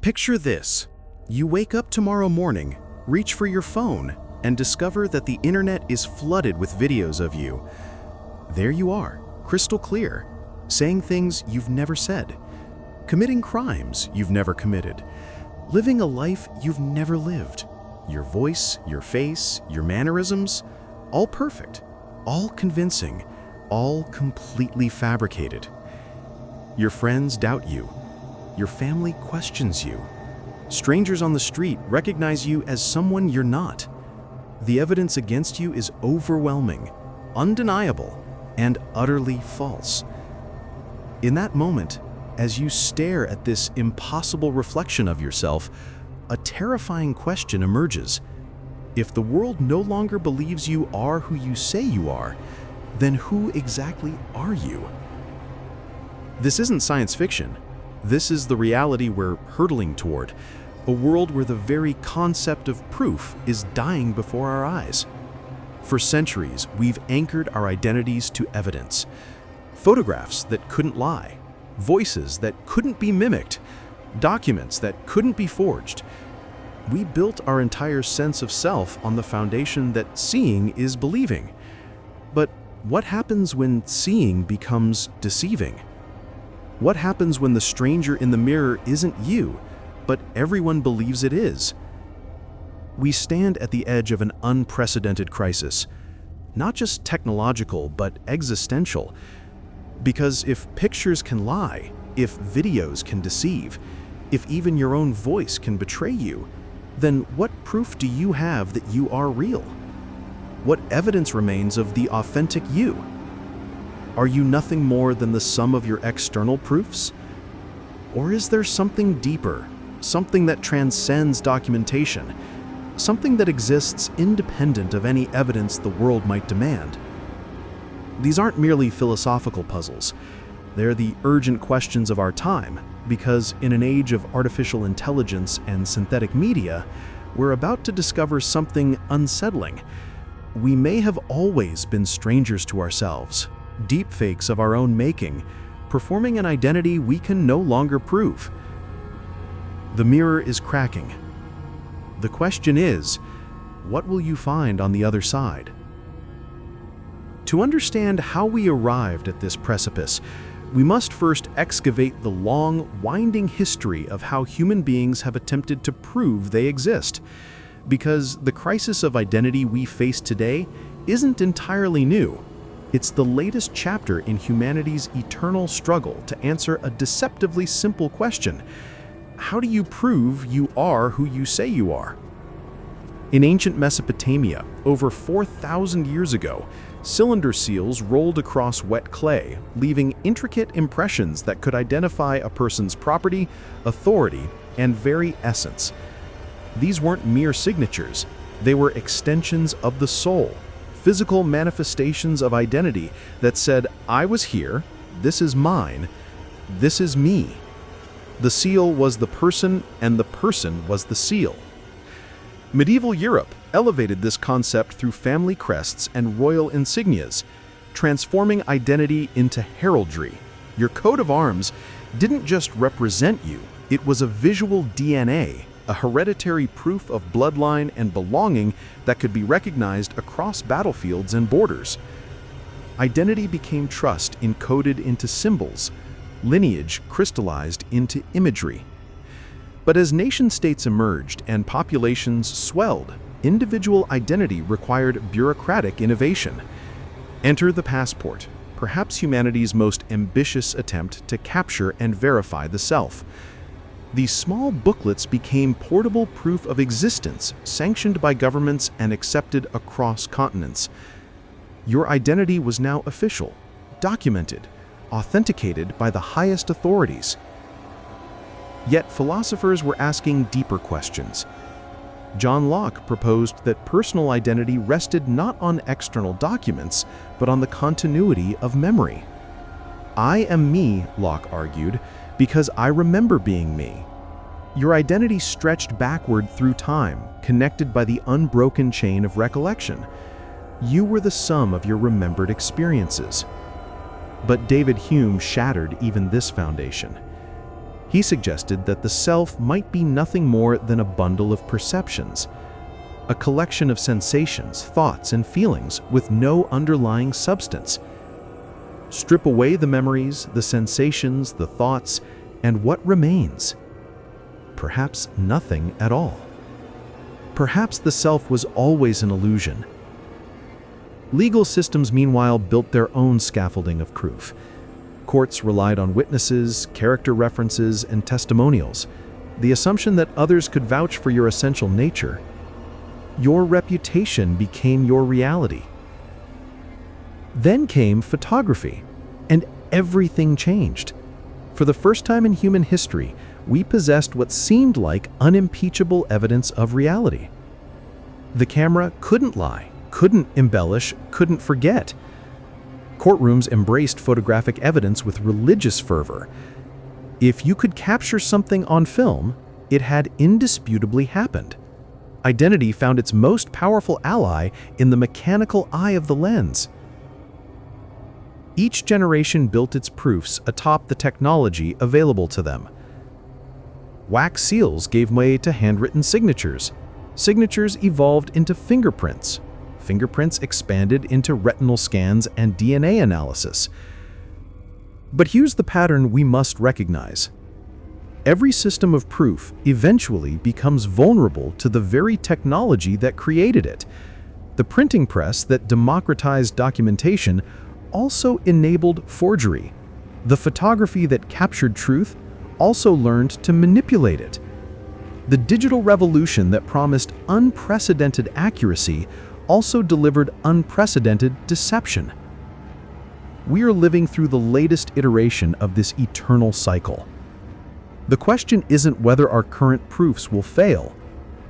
Picture this. You wake up tomorrow morning, reach for your phone, and discover that the internet is flooded with videos of you. There you are, crystal clear, saying things you've never said, committing crimes you've never committed, living a life you've never lived. Your voice, your face, your mannerisms, all perfect, all convincing, all completely fabricated. Your friends doubt you. Your family questions you. Strangers on the street recognize you as someone you're not. The evidence against you is overwhelming, undeniable, and utterly false. In that moment, as you stare at this impossible reflection of yourself, a terrifying question emerges. If the world no longer believes you are who you say you are, then who exactly are you? This isn't science fiction. This is the reality we're hurtling toward, a world where the very concept of proof is dying before our eyes. For centuries, we've anchored our identities to evidence. Photographs that couldn't lie, voices that couldn't be mimicked, documents that couldn't be forged. We built our entire sense of self on the foundation that seeing is believing. But what happens when seeing becomes deceiving? What happens when the stranger in the mirror isn't you, but everyone believes it is? We stand at the edge of an unprecedented crisis, not just technological, but existential. Because if pictures can lie, if videos can deceive, if even your own voice can betray you, then what proof do you have that you are real? What evidence remains of the authentic you? Are you nothing more than the sum of your external proofs? Or is there something deeper, something that transcends documentation, something that exists independent of any evidence the world might demand? These aren't merely philosophical puzzles. They're the urgent questions of our time, because in an age of artificial intelligence and synthetic media, we're about to discover something unsettling. We may have always been strangers to ourselves, deepfakes of our own making, performing an identity we can no longer prove. The mirror is cracking. The question is, what will you find on the other side? To understand how we arrived at this precipice, we must first excavate the long, winding history of how human beings have attempted to prove they exist. Because the crisis of identity we face today isn't entirely new. It's the latest chapter in humanity's eternal struggle to answer a deceptively simple question. How do you prove you are who you say you are? In ancient Mesopotamia, over 4,000 years ago, cylinder seals rolled across wet clay, leaving intricate impressions that could identify a person's property, authority, and very essence. These weren't mere signatures. They were extensions of the soul, physical manifestations of identity that said, I was here, this is mine, this is me. The seal was the person, and the person was the seal. Medieval Europe elevated this concept through family crests and royal insignias, transforming identity into heraldry. Your coat of arms didn't just represent you, it was a visual DNA, a hereditary proof of bloodline and belonging that could be recognized across battlefields and borders. Identity became trust encoded into symbols, lineage crystallized into imagery. But as nation-states emerged and populations swelled, individual identity required bureaucratic innovation. Enter the passport, perhaps humanity's most ambitious attempt to capture and verify the self. These small booklets became portable proof of existence, sanctioned by governments and accepted across continents. Your identity was now official, documented, authenticated by the highest authorities. Yet philosophers were asking deeper questions. John Locke proposed that personal identity rested not on external documents, but on the continuity of memory. I am me, Locke argued, because I remember being me. Your identity stretched backward through time, connected by the unbroken chain of recollection. You were the sum of your remembered experiences. But David Hume shattered even this foundation. He suggested that the self might be nothing more than a bundle of perceptions, a collection of sensations, thoughts, and feelings with no underlying substance. Strip away the memories, the sensations, the thoughts, and what remains? Perhaps nothing at all. Perhaps the self was always an illusion. Legal systems, meanwhile, built their own scaffolding of proof. Courts relied on witnesses, character references, and testimonials, the assumption that others could vouch for your essential nature. Your reputation became your reality. Then came photography, and everything changed. For the first time in human history, we possessed what seemed like unimpeachable evidence of reality. The camera couldn't lie, couldn't embellish, couldn't forget. Courtrooms embraced photographic evidence with religious fervor. If you could capture something on film, it had indisputably happened. Identity found its most powerful ally in the mechanical eye of the lens. Each generation built its proofs atop the technology available to them. Wax seals gave way to handwritten signatures. Signatures evolved into fingerprints. Fingerprints expanded into retinal scans and DNA analysis. But here's the pattern we must recognize. Every system of proof eventually becomes vulnerable to the very technology that created it. The printing press that democratized documentation also enabled forgery. The photography that captured truth also learned to manipulate it. The digital revolution that promised unprecedented accuracy also delivered unprecedented deception. We are living through the latest iteration of this eternal cycle. The question isn't whether our current proofs will fail.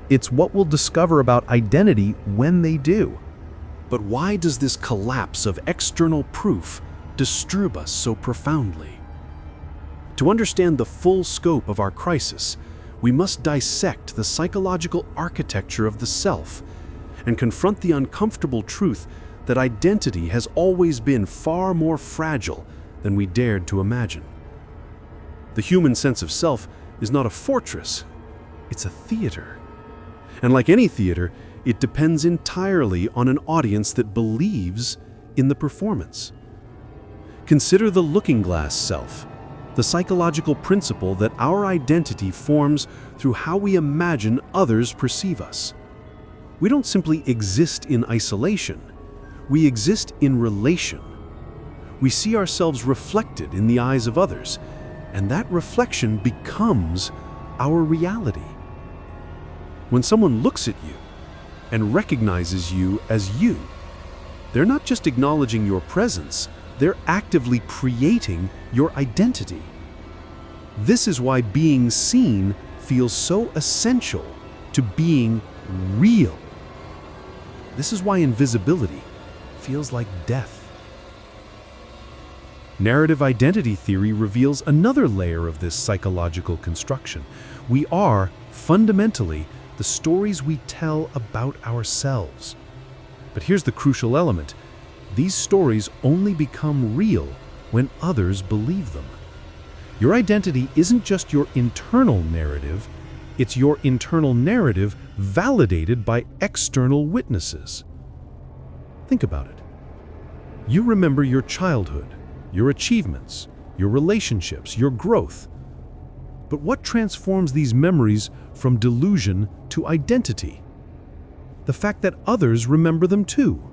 It's what we'll discover about identity when they do. But why does this collapse of external proof disturb us so profoundly? To understand the full scope of our crisis, we must dissect the psychological architecture of the self and confront the uncomfortable truth that identity has always been far more fragile than we dared to imagine. The human sense of self is not a fortress, it's a theater. And like any theater, it depends entirely on an audience that believes in the performance. Consider the looking glass self, the psychological principle that our identity forms through how we imagine others perceive us. We don't simply exist in isolation, we exist in relation. We see ourselves reflected in the eyes of others, and that reflection becomes our reality. When someone looks at you and recognizes you as you, they're not just acknowledging your presence, they're actively creating your identity. This is why being seen feels so essential to being real. This is why invisibility feels like death. Narrative identity theory reveals another layer of this psychological construction. We are, fundamentally, the stories we tell about ourselves. But here's the crucial element. These stories only become real when others believe them. Your identity isn't just your internal narrative, it's your internal narrative validated by external witnesses. Think about it. You remember your childhood, your achievements, your relationships, your growth. But what transforms these memories from delusion to identity? The fact that others remember them too.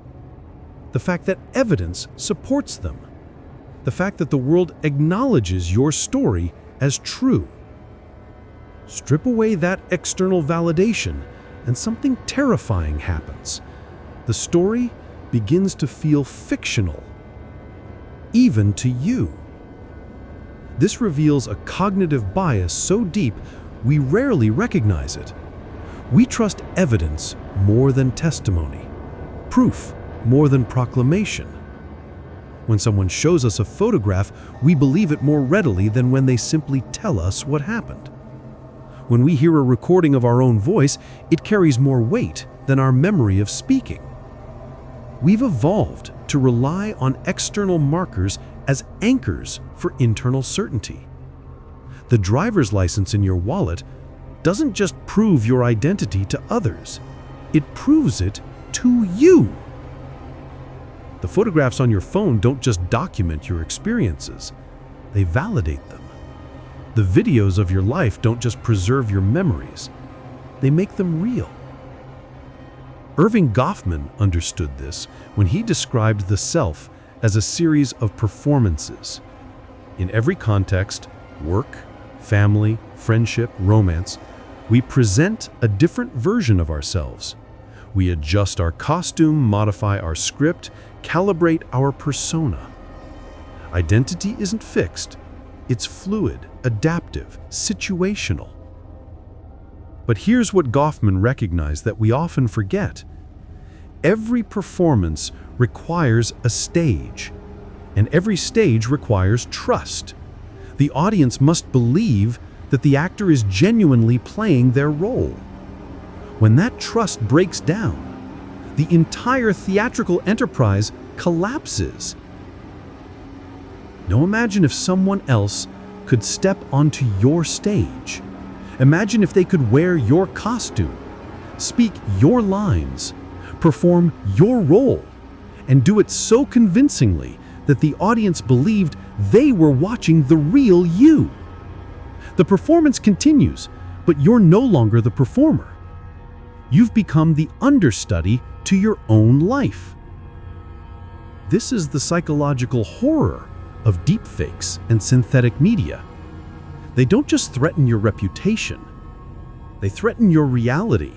The fact that evidence supports them. The fact that the world acknowledges your story as true. Strip away that external validation, and something terrifying happens. The story begins to feel fictional, even to you. This reveals a cognitive bias so deep we rarely recognize it. We trust evidence more than testimony, proof more than proclamation. When someone shows us a photograph, we believe it more readily than when they simply tell us what happened. When we hear a recording of our own voice, it carries more weight than our memory of speaking. We've evolved to rely on external markers as anchors for internal certainty. The driver's license in your wallet doesn't just prove your identity to others, it proves it to you. The photographs on your phone don't just document your experiences, they validate them. The videos of your life don't just preserve your memories, they make them real. Irving Goffman understood this when he described the self as a series of performances. In every context, work, family, friendship, romance, we present a different version of ourselves. We adjust our costume, modify our script, calibrate our persona. Identity isn't fixed, it's fluid, adaptive, situational. But here's what Goffman recognized that we often forget. Every performance requires a stage, and every stage requires trust. The audience must believe that the actor is genuinely playing their role. When that trust breaks down, the entire theatrical enterprise collapses. Now imagine if someone else could step onto your stage. Imagine if they could wear your costume, speak your lines, perform your role, and do it so convincingly that the audience believed they were watching the real you. The performance continues, but you're no longer the performer. You've become the understudy to your own life. This is the psychological horror of deepfakes and synthetic media. They don't just threaten your reputation, they threaten your reality.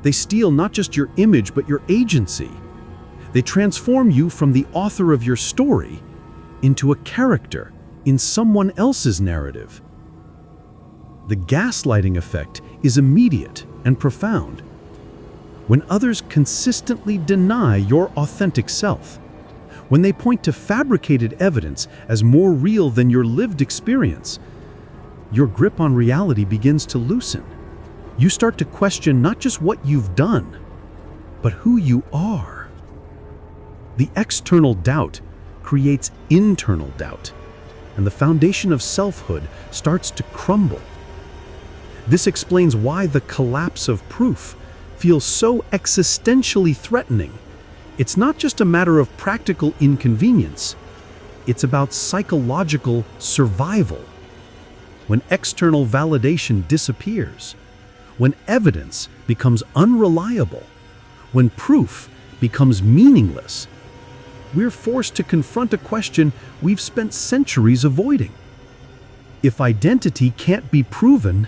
They steal not just your image, but your agency. They transform you from the author of your story into a character in someone else's narrative. The gaslighting effect is immediate and profound. When others consistently deny your authentic self, when they point to fabricated evidence as more real than your lived experience, your grip on reality begins to loosen. You start to question not just what you've done, but who you are. The external doubt creates internal doubt, and the foundation of selfhood starts to crumble. This explains why the collapse of proof feels so existentially threatening. It's not just a matter of practical inconvenience, it's about psychological survival. When external validation disappears, when evidence becomes unreliable, when proof becomes meaningless, we're forced to confront a question we've spent centuries avoiding. If identity can't be proven,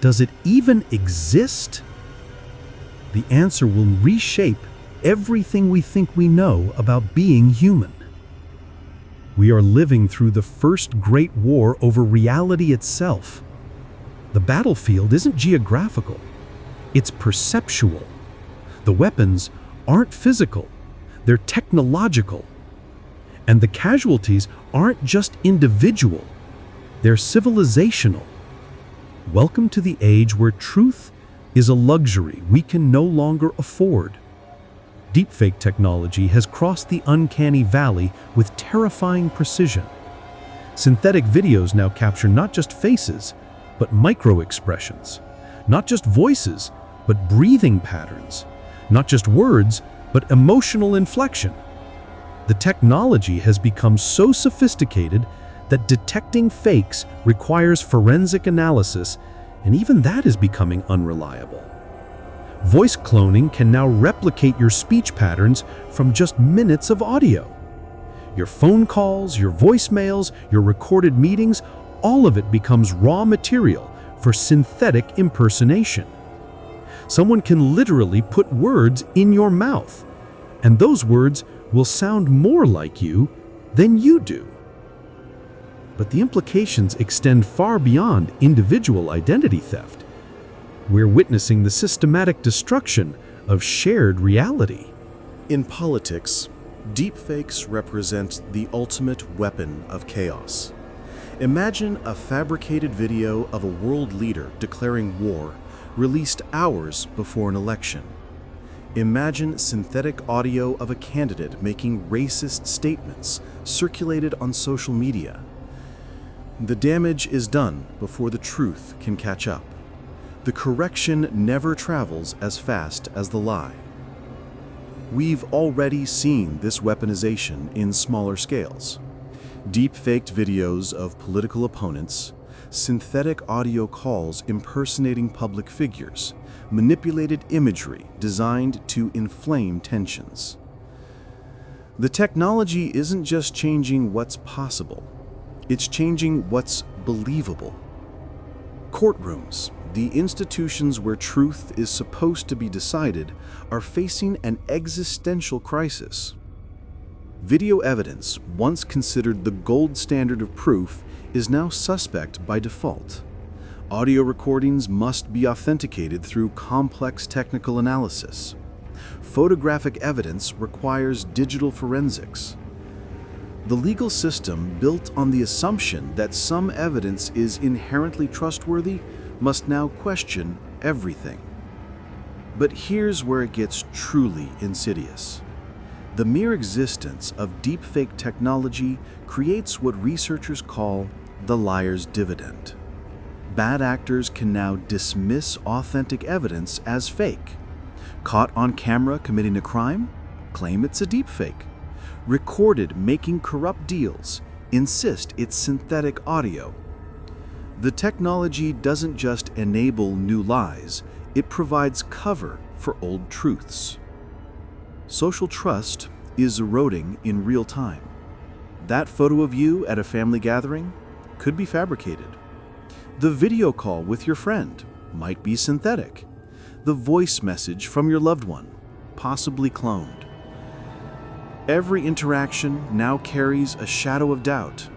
does it even exist? The answer will reshape everything we think we know about being human. We are living through the first great war over reality itself. The battlefield isn't geographical, it's perceptual. The weapons aren't physical, they're technological. And the casualties aren't just individual, they're civilizational. Welcome to the age where truth is a luxury we can no longer afford. Deepfake technology has crossed the uncanny valley with terrifying precision. Synthetic videos now capture not just faces, but micro-expressions. Not just voices, but breathing patterns. Not just words, but emotional inflection. The technology has become so sophisticated that detecting fakes requires forensic analysis, and even that is becoming unreliable. Voice cloning can now replicate your speech patterns from just minutes of audio. Your phone calls, your voicemails, your recorded meetings, all of it becomes raw material for synthetic impersonation. Someone can literally put words in your mouth, and those words will sound more like you than you do. But the implications extend far beyond individual identity theft. We're witnessing the systematic destruction of shared reality. In politics, deepfakes represent the ultimate weapon of chaos. Imagine a fabricated video of a world leader declaring war, released hours before an election. Imagine synthetic audio of a candidate making racist statements circulated on social media. The damage is done before the truth can catch up. The correction never travels as fast as the lie. We've already seen this weaponization in smaller scales. Deepfaked videos of political opponents, synthetic audio calls impersonating public figures, manipulated imagery designed to inflame tensions. The technology isn't just changing what's possible, it's changing what's believable. Courtrooms, the institutions where truth is supposed to be decided, are facing an existential crisis. Video evidence, once considered the gold standard of proof, is now suspect by default. Audio recordings must be authenticated through complex technical analysis. Photographic evidence requires digital forensics. The legal system, built on the assumption that some evidence is inherently trustworthy, must now question everything. But here's where it gets truly insidious. The mere existence of deepfake technology creates what researchers call the liar's dividend. Bad actors can now dismiss authentic evidence as fake. Caught on camera committing a crime? Claim it's a deepfake. Recorded making corrupt deals? Insist it's synthetic audio. The technology doesn't just enable new lies, it provides cover for old truths. Social trust is eroding in real time. That photo of you at a family gathering could be fabricated. The video call with your friend might be synthetic. The voice message from your loved one, possibly cloned. Every interaction now carries a shadow of doubt.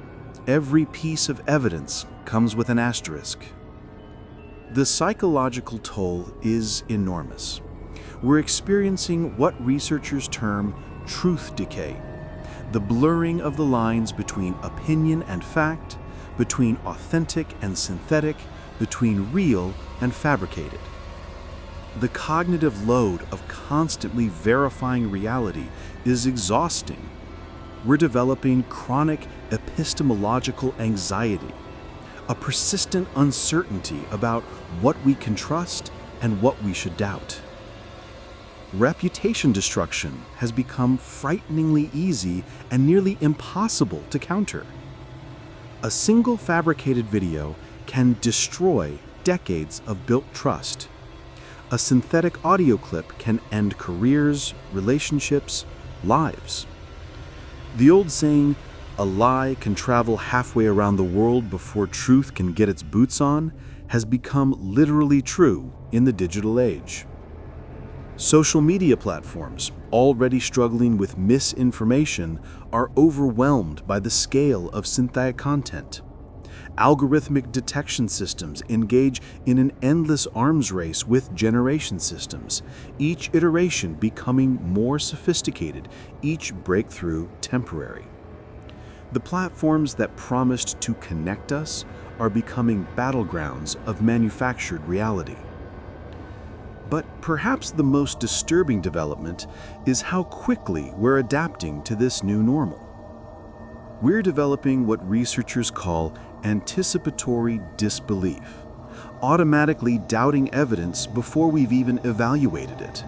Every piece of evidence comes with an asterisk. The psychological toll is enormous. We're experiencing what researchers term truth decay, the blurring of the lines between opinion and fact, between authentic and synthetic, between real and fabricated. The cognitive load of constantly verifying reality is exhausting. We're developing chronic epistemological anxiety, a persistent uncertainty about what we can trust and what we should doubt. Reputation destruction has become frighteningly easy and nearly impossible to counter. A single fabricated video can destroy decades of built trust. A synthetic audio clip can end careers, relationships, lives. The old saying, "A lie can travel halfway around the world before truth can get its boots on," has become literally true in the digital age. Social media platforms, already struggling with misinformation, are overwhelmed by the scale of synthetic content. Algorithmic detection systems engage in an endless arms race with generation systems, each iteration becoming more sophisticated, each breakthrough temporary. The platforms that promised to connect us are becoming battlegrounds of manufactured reality. But perhaps the most disturbing development is how quickly we're adapting to this new normal. We're developing what researchers call anticipatory disbelief, automatically doubting evidence before we've even evaluated it.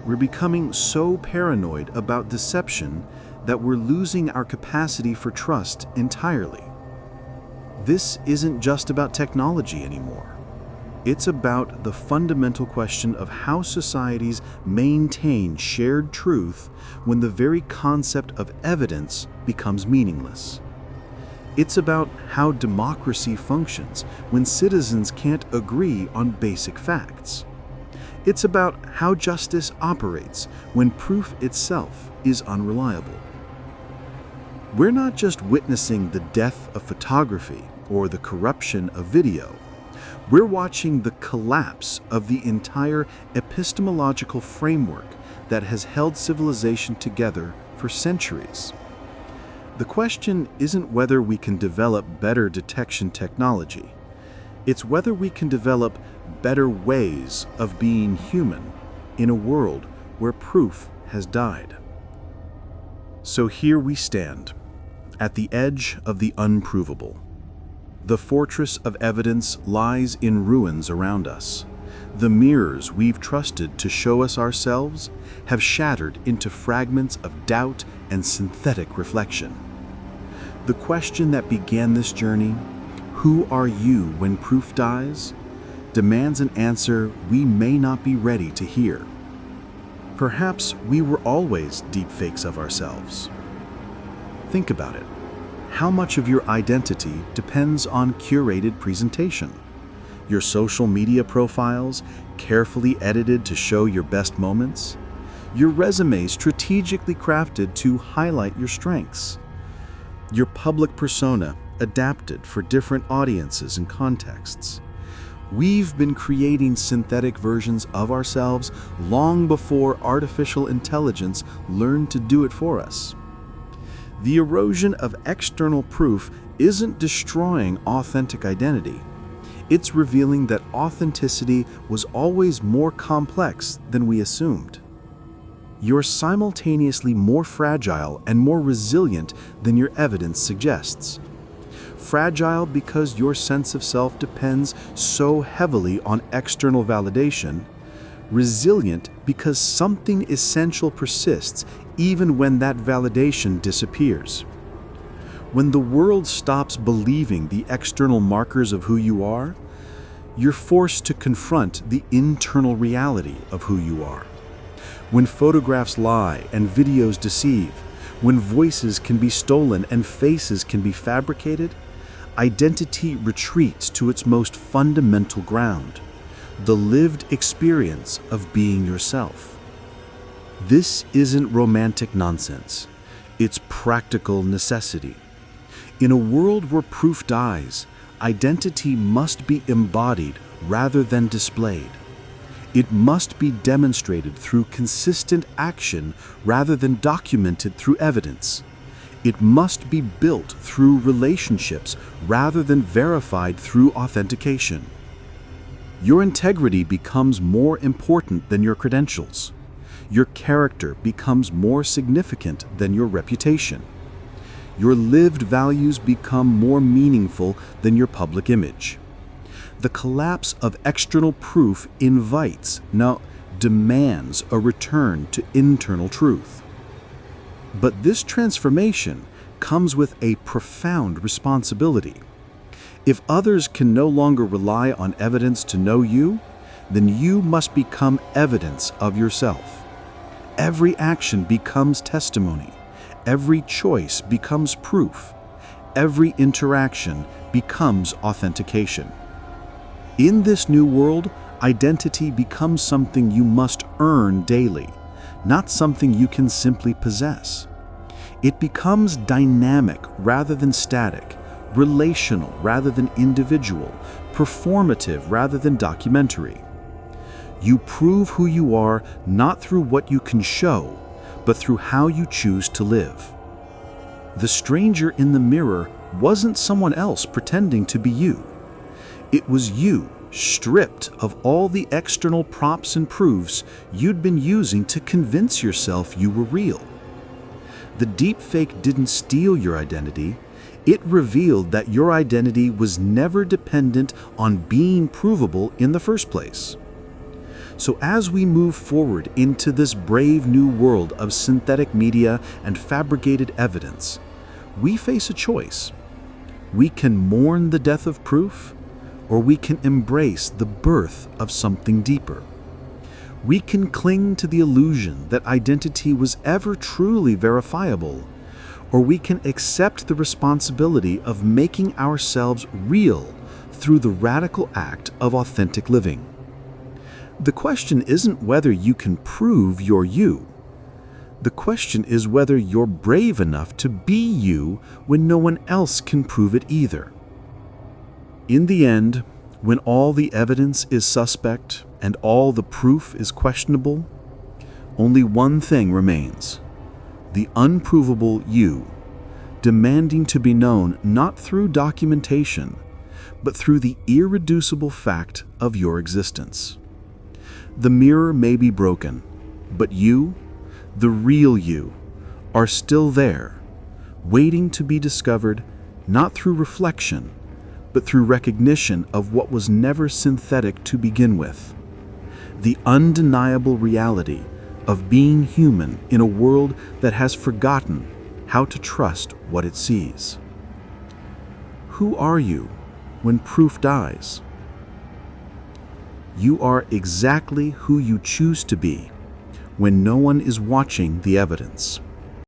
We're becoming so paranoid about deception that we're losing our capacity for trust entirely. This isn't just about technology anymore. It's about the fundamental question of how societies maintain shared truth when the very concept of evidence becomes meaningless. It's about how democracy functions when citizens can't agree on basic facts. It's about how justice operates when proof itself is unreliable. We're not just witnessing the death of photography or the corruption of video. We're watching the collapse of the entire epistemological framework that has held civilization together for centuries. The question isn't whether we can develop better detection technology. It's whether we can develop better ways of being human in a world where proof has died. So here we stand, at the edge of the unprovable. The fortress of evidence lies in ruins around us. The mirrors we've trusted to show us ourselves have shattered into fragments of doubt and synthetic reflection. The question that began this journey, "Who are you when proof dies?" demands an answer we may not be ready to hear. Perhaps we were always deepfakes of ourselves. Think about it. How much of your identity depends on curated presentation? Your social media profiles, carefully edited to show your best moments? Your resume strategically crafted to highlight your strengths? Your public persona adapted for different audiences and contexts? We've been creating synthetic versions of ourselves long before artificial intelligence learned to do it for us. The erosion of external proof isn't destroying authentic identity. It's revealing that authenticity was always more complex than we assumed. You're simultaneously more fragile and more resilient than your evidence suggests. Fragile because your sense of self depends so heavily on external validation. Resilient because something essential persists even when that validation disappears. When the world stops believing the external markers of who you are, you're forced to confront the internal reality of who you are. When photographs lie and videos deceive, when voices can be stolen and faces can be fabricated, identity retreats to its most fundamental ground, the lived experience of being yourself. This isn't romantic nonsense. It's practical necessity. In a world where proof dies, identity must be embodied rather than displayed. It must be demonstrated through consistent action rather than documented through evidence. It must be built through relationships rather than verified through authentication. Your integrity becomes more important than your credentials. Your character becomes more significant than your reputation. Your lived values become more meaningful than your public image. The collapse of external proof invites, now demands, a return to internal truth. But this transformation comes with a profound responsibility. If others can no longer rely on evidence to know you, then you must become evidence of yourself. Every action becomes testimony. Every choice becomes proof. Every interaction becomes authentication. In this new world, identity becomes something you must earn daily, not something you can simply possess. It becomes dynamic rather than static, relational rather than individual, performative rather than documentary. You prove who you are not through what you can show, but through how you choose to live. The stranger in the mirror wasn't someone else pretending to be you. It was you, stripped of all the external props and proofs you'd been using to convince yourself you were real. The deepfake didn't steal your identity. It revealed that your identity was never dependent on being provable in the first place. So as we move forward into this brave new world of synthetic media and fabricated evidence, we face a choice. We can mourn the death of proof, or we can embrace the birth of something deeper. We can cling to the illusion that identity was ever truly verifiable, or we can accept the responsibility of making ourselves real through the radical act of authentic living. The question isn't whether you can prove you're you. The question is whether you're brave enough to be you when no one else can prove it either. In the end, when all the evidence is suspect and all the proof is questionable, only one thing remains: the unprovable you, demanding to be known not through documentation, but through the irreducible fact of your existence. The mirror may be broken, but you, the real you, are still there, waiting to be discovered not through reflection, but through recognition of what was never synthetic to begin with. The undeniable reality of being human in a world that has forgotten how to trust what it sees. Who are you when proof dies? You are exactly who you choose to be when no one is watching the evidence.